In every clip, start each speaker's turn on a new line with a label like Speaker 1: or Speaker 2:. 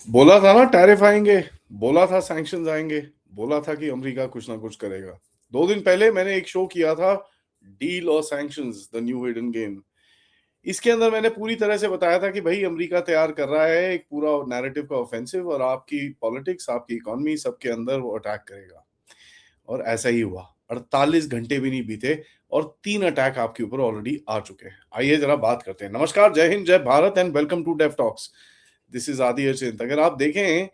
Speaker 1: बोला था ना टैरिफ आएंगे, बोला था सैंक्शंस आएंगे, बोला था कि अमेरिका कुछ ना कुछ करेगा। 2 दिन पहले मैंने एक शो किया था, डील और sanctions the new hidden game. इसके अंदर मैंने पूरी तरह से बताया था कि भाई अमेरिका तैयार कर रहा है एक पूरा नैरेटिव का ऑफेंसिव, और आपकी पॉलिटिक्स, आपकी इकोनॉमी, सबके अंदर वो अटैक करेगा। और ऐसा ही हुआ। 48 घंटे भी नहीं बीते और 3 अटैक आपके ऊपर ऑलरेडी आ चुके हैं। आइए जरा बात करते हैं। नमस्कार, जय हिंद, जय Bharat and welcome to Dev talks. This is Adi Achint. अगर आप देखें,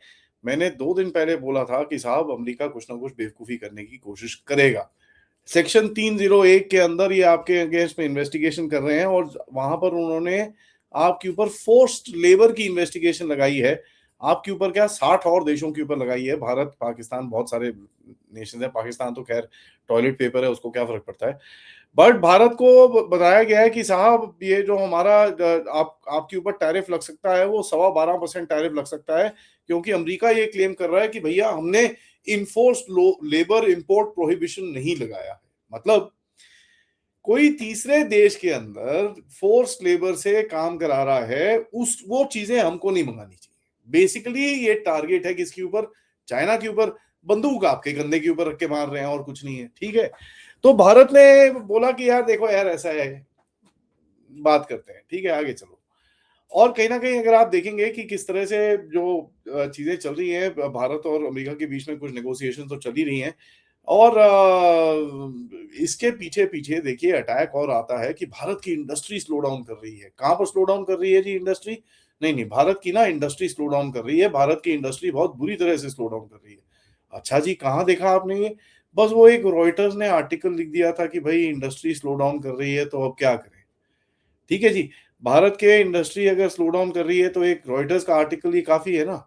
Speaker 1: मैंने 2 दिन पहले बोला था कि साहब अमेरिका कुछ ना कुछ बेवकूफी करने की कोशिश करेगा। सेक्शन 301 के अंदर ये आपके अगेंस्ट में इन्वेस्टिगेशन कर रहे हैं, और वहां पर उन्होंने आपके ऊपर फोर्स्ड लेबर की इन्वेस्टिगेशन लगाई है। आपके ऊपर क्या, 60 और देशों के ऊपर लगाई है। भारत, पाकिस्तान, बहुत सारे नेशन है। पाकिस्तान तो खैर टॉयलेट पेपर है, उसको क्या फर्क पड़ता है। बट भारत को बताया गया है कि साहब ये जो हमारा आपके ऊपर टैरिफ लग सकता है, वो 12.25% टैरिफ लग सकता है, क्योंकि अमेरिका ये क्लेम कर रहा है कि भैया हमने इन्फोर्स्ड लेबर इंपोर्ट प्रोहिबिशन नहीं लगाया है। मतलब कोई तीसरे देश के अंदर फोर्स लेबर से काम करा रहा है, उस वो चीजें हमको नहीं मंगानी चाहिए। बेसिकली ये टारगेट है किसके ऊपर? चाइना के ऊपर। बंदूक आपके कंधे के ऊपर रख के मार रहे हैं, और कुछ नहीं है। ठीक है, तो भारत ने बोला कि यार देखो यार, ऐसा है, बात करते हैं, ठीक है, आगे चलो। और कहीं ना कहीं अगर आप देखेंगे कि किस तरह से जो चीजें चल रही हैं, भारत और अमेरिका के बीच में कुछ नेगोशिएशन तो चल ही रही हैं। और इसके पीछे पीछे देखिए अटैक और आता है कि भारत की इंडस्ट्री स्लो डाउन कर रही है। कहां पर स्लो डाउन कर रही है जी इंडस्ट्री? नहीं नहीं, भारत की ना इंडस्ट्री स्लो डाउन कर रही है। भारत की इंडस्ट्री बहुत बुरी तरह से स्लो डाउन कर रही है। अच्छा जी, कहाँ देखा आपने ये? बस वो एक रॉयटर्स ने आर्टिकल लिख दिया था कि भाई इंडस्ट्री स्लो डाउन कर रही है, तो अब क्या करें। ठीक है जी, भारत के इंडस्ट्री अगर स्लो डाउन कर रही है तो एक रॉयटर्स का आर्टिकल ही काफी है ना।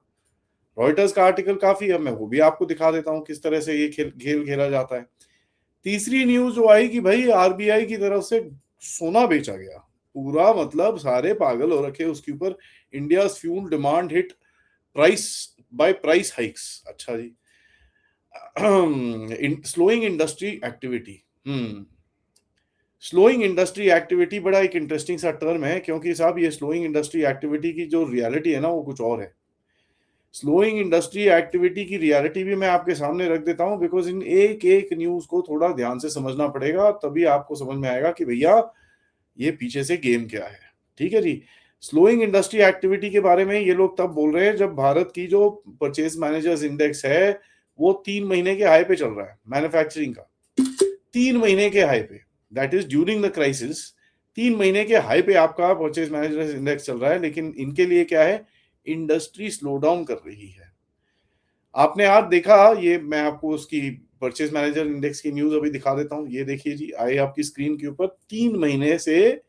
Speaker 1: रॉयटर्स का आर्टिकल काफी है, मैं वो भी आपको दिखा देता हूँ किस तरह से ये खेल खेल खेला जाता है। तीसरी न्यूज जो आई कि भाई आरबीआई की तरफ से सोना बेचा गया। पूरा मतलब सारे पागल हो रखे उसके ऊपर। India fuel demand hit price by price hikes. अच्छा जी, slowing industry activity. Slowing industry activity बड़ा एक इंटरेस्टिंग सा टर्म है, क्योंकि साहब ये स्लोइंग इंडस्ट्री एक्टिविटी की जो रियलिटी है ना, वो कुछ और है। स्लोइंग इंडस्ट्री एक्टिविटी की रियलिटी भी मैं आपके सामने रख देता हूं, बिकॉज इन एक एक न्यूज को थोड़ा ध्यान से समझना पड़ेगा, तभी आपको समझ में आएगा कि भैया ये पीछे से गेम क्या है। ठीक है जी, स्लोइंग इंडस्ट्री एक्टिविटी के बारे में ये लोग तब बोल रहे हैं जब भारत की जो परचेज मैनेजर्स इंडेक्स है, वो 3 महीने के हाई पे चल रहा है मैन्युफैक्चरिंग का। 3 महीने के हाई पे, that is during the crisis. 3 महीने के हाई पे आपका परचेज मैनेजर्स इंडेक्स चल रहा है, लेकिन इनके लिए क्या है, इंडस्ट्री स्लो डाउन कर रही है। आपने आज देखा, ये मैं आपको उसकी परचेज मैनेजर इंडेक्स की न्यूज अभी दिखा देता हूं। ये देखिए जी, आए आपकी स्क्रीन के ऊपर, 3 महीने से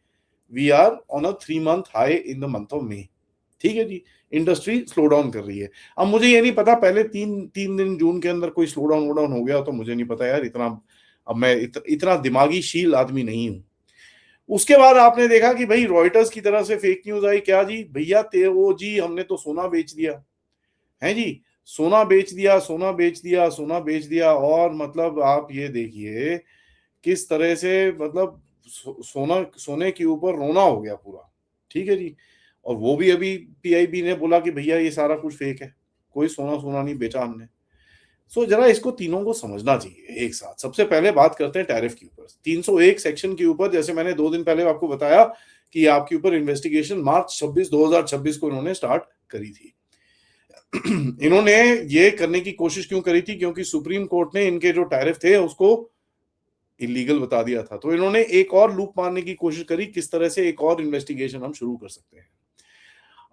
Speaker 1: we are on a 3 month high in the month of मई। ठीक है जी, इंडस्ट्री स्लो डाउन कर रही है। अब मुझे ये नहीं पता पहले तीन तीन दिन जून के अंदर कोई स्लो डाउन वोडाउन हो गया, तो मुझे नहीं पता यार इतना। अब मैं इतना दिमागी शील आदमी नहीं हूं। उसके बाद आपने देखा कि भाई रॉयटर्स की तरफ से फेक न्यूज आई, क्या जी भैया, ते वो जी हमने तो सोना बेच दिया है जी। सोना बेच दिया, सोना बेच दिया, सोना बेच दिया। और मतलब आप ये देखिए किस तरह से, मतलब सोना, सोने के ऊपर रोना हो गया पूरा। ठीक है जी, और वो भी अभी पीआईबी ने बोला कि भैया ये सारा कुछ फेक है, कोई सोना सोना नहीं बेचा हमने। सो जरा इसको तीनों को समझना चाहिए एक साथ। सबसे पहले बात करते हैं टैरिफ के ऊपर, 301 सेक्शन के ऊपर। जैसे मैंने 2 दिन पहले आपको बताया कि आपके ऊपर इन्वेस्टिगेशन मार्च 26 2026 को इन्होंने स्टार्ट करी थी। इन्होंने ये करने की कोशिश क्यों करी थी? क्योंकि सुप्रीम कोर्ट ने इनके जो टैरिफ थे उसको इलीगल बता दिया था। तो इन्होंने एक और लूप मारने की कोशिश करी, किस तरह से एक और इन्वेस्टिगेशन हम शुरू कर सकते हैं।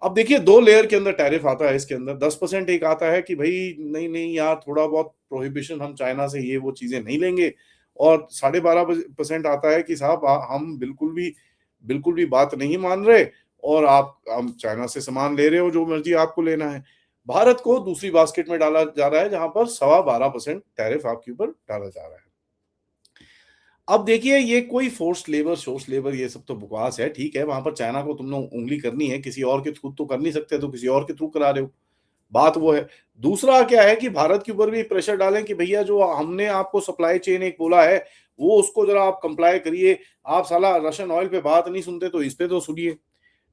Speaker 1: अब देखिए, 2 लेयर के अंदर टैरिफ आता है। इसके अंदर 10% एक आता है कि भाई नहीं नहीं यार, थोड़ा बहुत प्रोहिबिशन हम चाइना से ये वो चीजें नहीं लेंगे। और 12.5% आता है कि साहब हम बिल्कुल भी बात नहीं मान रहे, और आप हम चाइना से सामान ले रहे हो जो मर्जी आपको लेना है। भारत को दूसरी बास्केट में डाला जा रहा है, जहां पर 12.25% टैरिफ आपके ऊपर डाला जा रहा है। अब देखिए, ये कोई फोर्स्ड लेबर, सोर्स लेबर, ये सब तो बकवास है। ठीक है, वहां पर चाइना को तुमने उंगली करनी है, किसी और के थ्रू तो कर नहीं सकते, तो किसी और के थ्रू करा रहे हो। बात वो है। दूसरा क्या है कि भारत के ऊपर भी प्रेशर डालें कि भैया जो हमने आपको सप्लाई चेन एक बोला है, वो उसको जरा आप कंप्लाई करिए। आप साला रशियन ऑयल पे बात नहीं सुनते, तो इस पे तो सुनिए।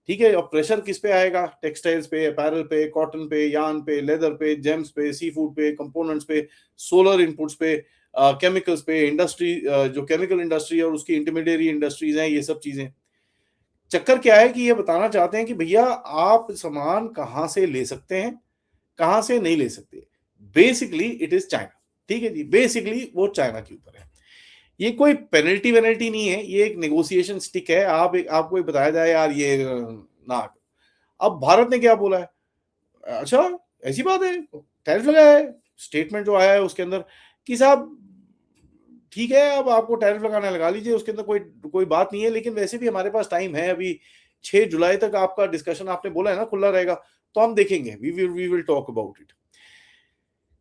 Speaker 1: ठीक है। अब प्रेशर किस पे आएगा? टेक्सटाइल्स पे, अपैरल पे, कॉटन पे, यार्न पे, लेदर पे, जेम्स पे, सी फूड पे, कंपोनेंट्स पे, सोलर इनपुट्स पे, केमिकल्स पे, इंडस्ट्री, जो केमिकल इंडस्ट्री है और उसकी इंटरमीडिएरी इंडस्ट्रीज हैं, ये सब चीजें। चक्कर क्या है कि ये बताना चाहते हैं कि भैया आप सामान कहां से ले सकते हैं, कहां से नहीं ले सकते। Basically it is China. ठीक है जी, बेसिकली वो चाइना के ऊपर है। ये कोई पेनल्टी वेनल्टी नहीं है, ये एक नेगोशिएशन स्टिक है। आपको बताया जाए यार ये ना। अब भारत ने क्या बोला है? अच्छा, ऐसी बात है, टैरिफ लगाया है। स्टेटमेंट जो आया है उसके अंदर कि साहब ठीक है, अब आपको टैरिफ लगाना लगा लीजिए, उसके अंदर कोई कोई बात नहीं है, लेकिन वैसे भी हमारे पास टाइम है अभी। 6 जुलाई तक आपका डिस्कशन आपने बोला है ना खुला रहेगा, तो हम देखेंगे, we will talk about it.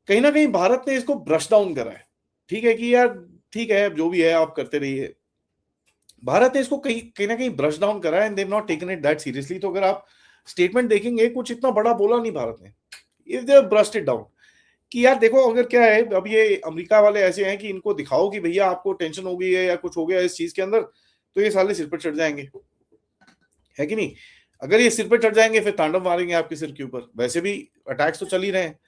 Speaker 1: कहीं ना कहीं भारत ने इसको ब्रश डाउन करा है। ठीक है कि यार ठीक है, जो भी है आप करते रहिए। भारत ने इसको कहीं कहीं ना कहीं ब्रश डाउन करा है and they have not taken it that seriously. तो अगर आप स्टेटमेंट देखेंगे, कुछ इतना बड़ा बोला नहीं भारत ने, if they brushed it down कि यार देखो अगर क्या है, अब ये अमेरिका वाले ऐसे हैं कि इनको दिखाओ कि भैया आपको टेंशन हो गई है या कुछ हो गया इस चीज के अंदर, तो ये साले सिर पर चढ़ जाएंगे, है कि नहीं? अगर ये सिर पर चढ़ जाएंगे फिर तांडव मारेंगे आपके सिर के ऊपर। वैसे भी अटैक्स तो चल ही रहे हैं,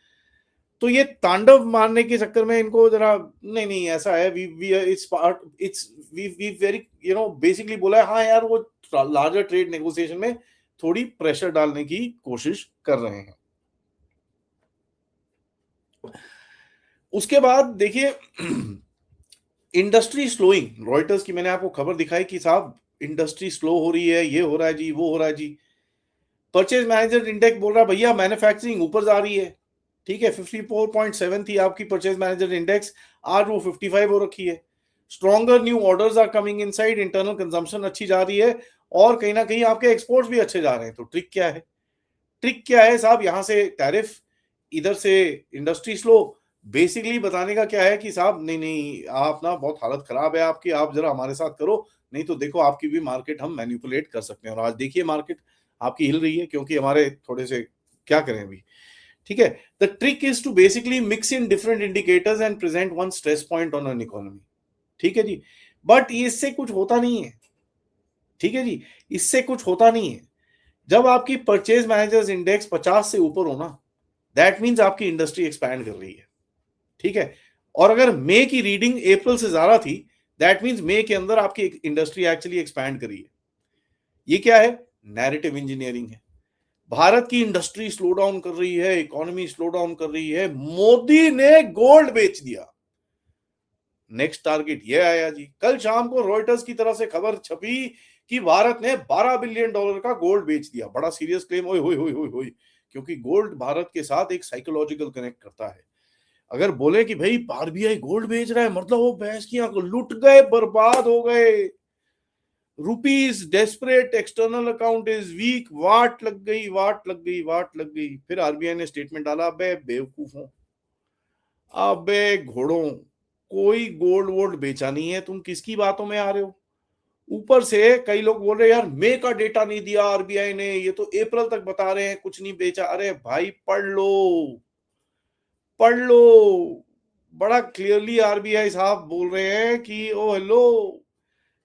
Speaker 1: तो ये तांडव मारने के चक्कर में इनको जरा नहीं नहीं ऐसा है, we we it's part it's we very basically बोला है हाँ यार वो लार्जर ट्रेड नेगोशिएशन में थोड़ी प्रेशर डालने की कोशिश कर रहे हैं। उसके बाद देखिए इंडस्ट्री स्लोइंग, रॉयटर्स की मैंने आपको खबर दिखाई कि साहब इंडस्ट्री स्लो हो रही है, ये हो रहा है जी, वो हो रहा है जी। परचेज मैनेजर इंडेक्स बोल रहा है भैया मैन्युफैक्चरिंग ऊपर जा रही है। ठीक है, 54.7 थी आपकी परचेज मैनेजर इंडेक्स, आज वो 55 हो रखी है। Stronger new orders are coming inside, internal consumption अच्छी जा रही है और कहीं ना कहीं आपके एक्सपोर्ट्स भी अच्छे जा रहे हैं। तो ट्रिक क्या है? ट्रिक क्या है साहब? यहां से टैरिफ, इधर से इंडस्ट्री स्लो। बेसिकली बताने का क्या है कि साहब नहीं नहीं आप ना बहुत हालत खराब है आपकी, आप जरा हमारे साथ करो, नहीं तो देखो आपकी भी मार्केट हम मैनिपुलेट कर सकते हैं। और आज देखिए मार्केट आपकी हिल रही है क्योंकि हमारे थोड़े से क्या करें अभी। ठीक है, the trick is to basically mix in different indicators and present one stress point on an economy. ठीक है जी, बट इससे कुछ होता नहीं है। ठीक है जी, इससे कुछ होता नहीं है। जब आपकी परचेज मैनेजर्स इंडेक्स 50 से ऊपर हो ना, दैट मीन्स आपकी इंडस्ट्री एक्सपैंड कर रही है। ठीक है, और अगर मई की रीडिंग अप्रैल से ज्यादा थी, दैट मीन्स मई के अंदर आपकी इंडस्ट्री एक्चुअली एक्सपैंड करी है। ये क्या है? नैरेटिव इंजीनियरिंग है। भारत की इंडस्ट्री स्लो डाउन कर रही है, इकोनॉमी स्लो डाउन कर रही है, मोदी ने गोल्ड बेच दिया। नेक्स्ट टारगेट ये आया जी, कल शाम को रॉयटर्स की तरफ से खबर छपी कि भारत ने $12 बिलियन का गोल्ड बेच दिया। बड़ा सीरियस क्लेम, ओए होए होए होए होए, क्योंकि गोल्ड भारत के साथ एक साइकोलॉजिकल कनेक्ट करता है। अगर बोले कि भाई आरबीआई गोल्ड बेच रहा है, मतलब वो भैंस की आंख, लुट गए, बर्बाद हो गए। Rupees desperate, external account is weak, वाट लग गई, वाट लग गई, वाट लग गई। फिर आरबीआई ने स्टेटमेंट डाला, अबे बेवकूफों, अबे घोड़ों, कोई गोल्ड वोल्ड बेचा नहीं है, तुम किसकी बातों में आ रहे हो? ऊपर से कई लोग बोल रहे हैं यार मई का डेटा नहीं दिया आरबीआई ने, ये तो अप्रैल तक बता रहे हैं कुछ नहीं बेचा। अरे भाई पढ़ लो, पढ़ लो, बड़ा क्लियरली आरबीआई साहब बोल रहे हैं कि ओ हेलो,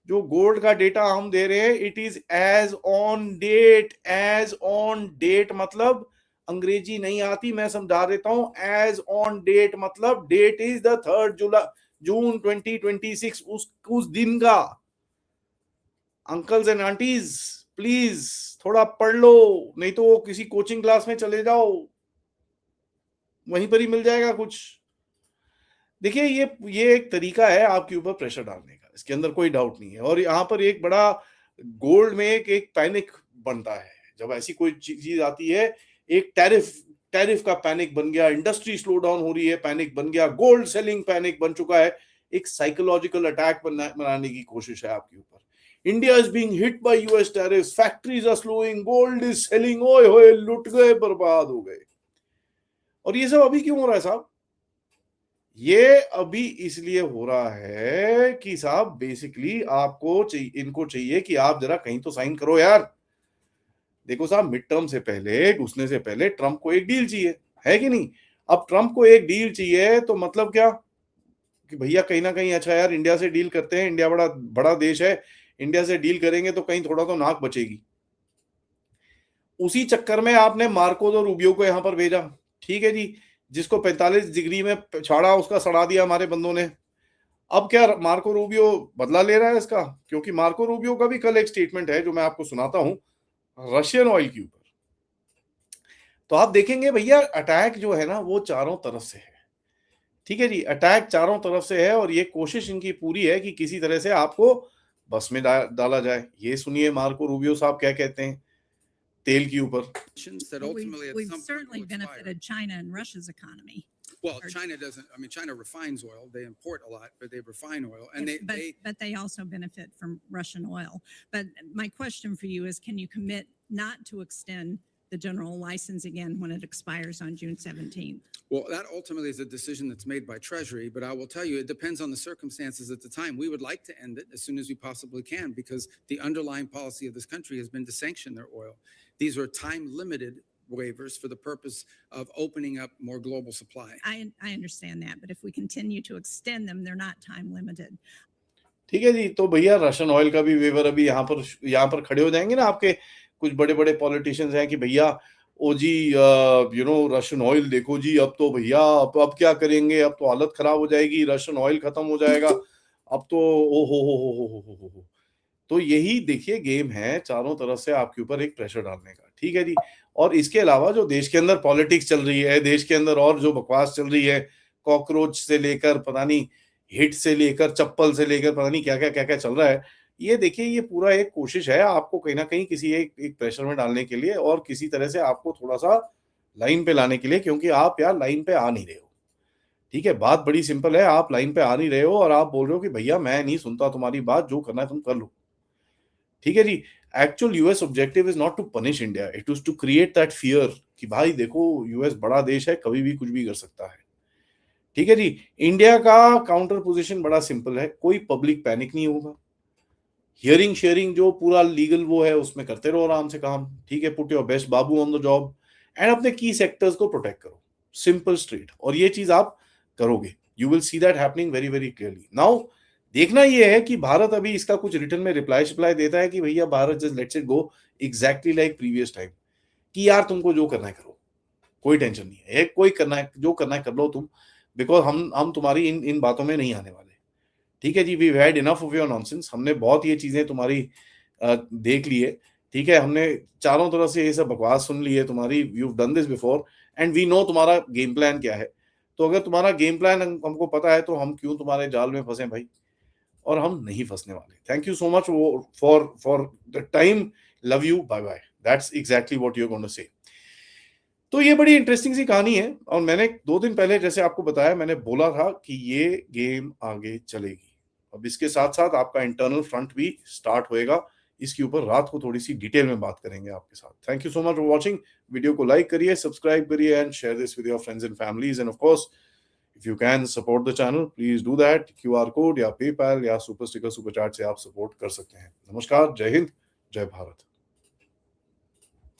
Speaker 1: जो गोल्ड का डेटा हम दे रहे हैं it is as on date. As on date मतलब अंग्रेजी नहीं आती, मैं समझा देता हूं। एज ऑन डेट मतलब date is the 3 July June 2026, उस दिन का। अंकल्स एंड आंटीज प्लीज थोड़ा पढ़ लो, नहीं तो वो किसी कोचिंग क्लास में चले जाओ, वहीं पर ही मिल जाएगा कुछ। देखिए ये एक तरीका है आपके ऊपर प्रेशर डालने का, इसके अंदर कोई डाउट नहीं है। और यहाँ पर एक बड़ा गोल्ड में एक पैनिक बनता है जब ऐसी कोई चीज आती है। एक टैरिफ टैरिफ का पैनिक बन गया, इंडस्ट्री स्लो डाउन हो रही है, पैनिक बन गया, गोल्ड सेलिंग पैनिक बन चुका है। एक साइकोलॉजिकल अटैक बनाने की कोशिश है आपके ऊपर। India is being hit by US tariff, factories are slowing, gold is selling, ओए होए लुट गए, बर्बाद हो गए। और ये सब अभी क्यों हो रहा है साहब? ये अभी इसलिए हो रहा है कि साहब बेसिकली आपको चाहिए, इनको चाहिए कि आप जरा कहीं तो साइन करो यार। देखो साहब, मिड टर्म से पहले, घुसने से पहले ट्रंप को एक डील चाहिए, है कि नहीं? अब ट्रंप को एक डील चाहिए तो मतलब क्या कि भैया कहीं ना कहीं अच्छा यार इंडिया से डील करते हैं, इंडिया बड़ा बड़ा देश है, इंडिया से डील करेंगे तो कहीं थोड़ा तो नाक बचेगी। उसी चक्कर में आपने मार्को दो रूबियो को यहां पर भेजा, ठीक है जी, जिसको 45 डिग्री में छाड़ा, उसका सड़ा दिया हमारे बंदों ने। अब क्या मार्को रूबियो बदला ले रहा है इसका? क्योंकि मार्को रूबियो का भी कल एक स्टेटमेंट है जो मैं आपको सुनाता हूं रशियन ऑयल के ऊपर। तो आप देखेंगे भैया अटैक जो है ना वो चारों तरफ से है, ठीक है जी, अटैक चारों तरफ से है और ये कोशिश इनकी पूरी है कि किसी तरह से आपको बस में डाला जाए। ये सुनिए मार्को रूबियो साहब क्या कहते हैं तेल के ऊपर।
Speaker 2: Well, we've certainly benefited China and Russia's economy.
Speaker 3: Well, China doesn't. I mean, China refines oil. They import a lot, but they refine oil, and
Speaker 2: but they also benefit from Russian oil. But my question for you is, can you commit not to extend the general license again when it expires on June 17th?
Speaker 3: Well, that ultimately is a decision that's made by Treasury, but I will tell you, it depends on the circumstances at the time. We would like to end it as soon as we possibly can because the underlying policy of this country has been to sanction their oil. These are time-limited waivers for the purpose of opening up more global supply.
Speaker 2: I understand that, but if we continue to extend them, they're not time-limited.
Speaker 1: ठीक है जी, तो भैया Russian oil का भी waiver अभी यहाँ पर खड़े हो जाएंगे ना आपके कुछ बड़े बड़े पॉलिटिशियंस हैं कि भैया ओ जी रशियन ऑयल देखो जी, अब तो भैया अब क्या करेंगे, अब तो हालत खराब हो जाएगी, रशियन ऑयल खत्म हो जाएगा, अब तो ओ हो। तो यही देखिए गेम है चारों तरफ से आपके ऊपर एक प्रेशर डालने का, ठीक है जी। और इसके अलावा जो देश के अंदर पॉलिटिक्स चल रही है, देश के अंदर और जो बकवास चल रही है, कॉकरोच से लेकर पता नहीं हिट से लेकर चप्पल से लेकर पता नहीं क्या क्या चल रहा है, ये देखिए ये पूरा एक कोशिश है आपको कहीं ना कहीं किसी एक प्रेशर में डालने के लिए और किसी तरह से आपको थोड़ा सा लाइन पे लाने के लिए, क्योंकि आप यार लाइन पे आ नहीं रहे हो, ठीक है। बात बड़ी सिंपल है, आप लाइन पे आ नहीं रहे हो और आप बोल रहे हो कि भैया मैं नहीं सुनता तुम्हारी बात, जो करना है तुम कर लो, ठीक है जी। Actual US objective is not to punish India, it is to create that fear कि भाई देखो यूएस बड़ा देश है, कभी भी कुछ भी कर सकता है, ठीक है जी। इंडिया का काउंटर पोजीशन बड़ा सिंपल है, कोई पब्लिक पैनिक नहीं होगा, हियरिंग शेयरिंग जो पूरा लीगल वो है उसमें करते रहो आराम से काम, ठीक है। Put your best Babu on the job and अपने की सेक्टर्स को प्रोटेक्ट करो, सिंपल स्ट्रेट, और ये चीज आप करोगे, you will see that happening very very clearly. Now देखना ये है कि भारत अभी इसका कुछ रिटर्न में रिप्लाई देता है कि भैया Bharat just let's it go exactly like previous time, कि यार तुमको जो करना है करो, कोई टेंशन नहीं है, कोई करना है जो करना है कर लो तुम, बिकॉज हम तुम्हारी इन बातों में नहीं आने वाले, ठीक है जी। We had enough of your nonsense, हमने बहुत ये चीजें तुम्हारी देख ली है, ठीक है, हमने चारों तरफ से ये सब बकवास सुन ली है तुम्हारी, you have done this before and we know तुम्हारा गेम प्लान क्या है। तो अगर तुम्हारा गेम प्लान हमको पता है तो हम क्यों तुम्हारे जाल में फंसे भाई, और हम नहीं फंसने वाले। Thank you so much for the time, love you, bye bye, that's exactly what you are going to say. तो ये बड़ी इंटरेस्टिंग सी कहानी है और मैंने 2 दिन पहले जैसे आपको बताया, मैंने बोला था कि ये गेम आगे चलेगी। अब इसके साथ साथ आपका इंटरनल फ्रंट भी स्टार्ट होएगा, इसके ऊपर रात को थोड़ी सी डिटेल में बात करेंगे आपके साथ। Thank you so much for watching, video को लाइक करिए, सब्सक्राइब करिए and share this with your friends and families, end of course if you can support the channel please do that, QR code या PayPal या super sticker super chat से आप support कर सकते हैं। नमस्कार, जय हिंद, जय भारत।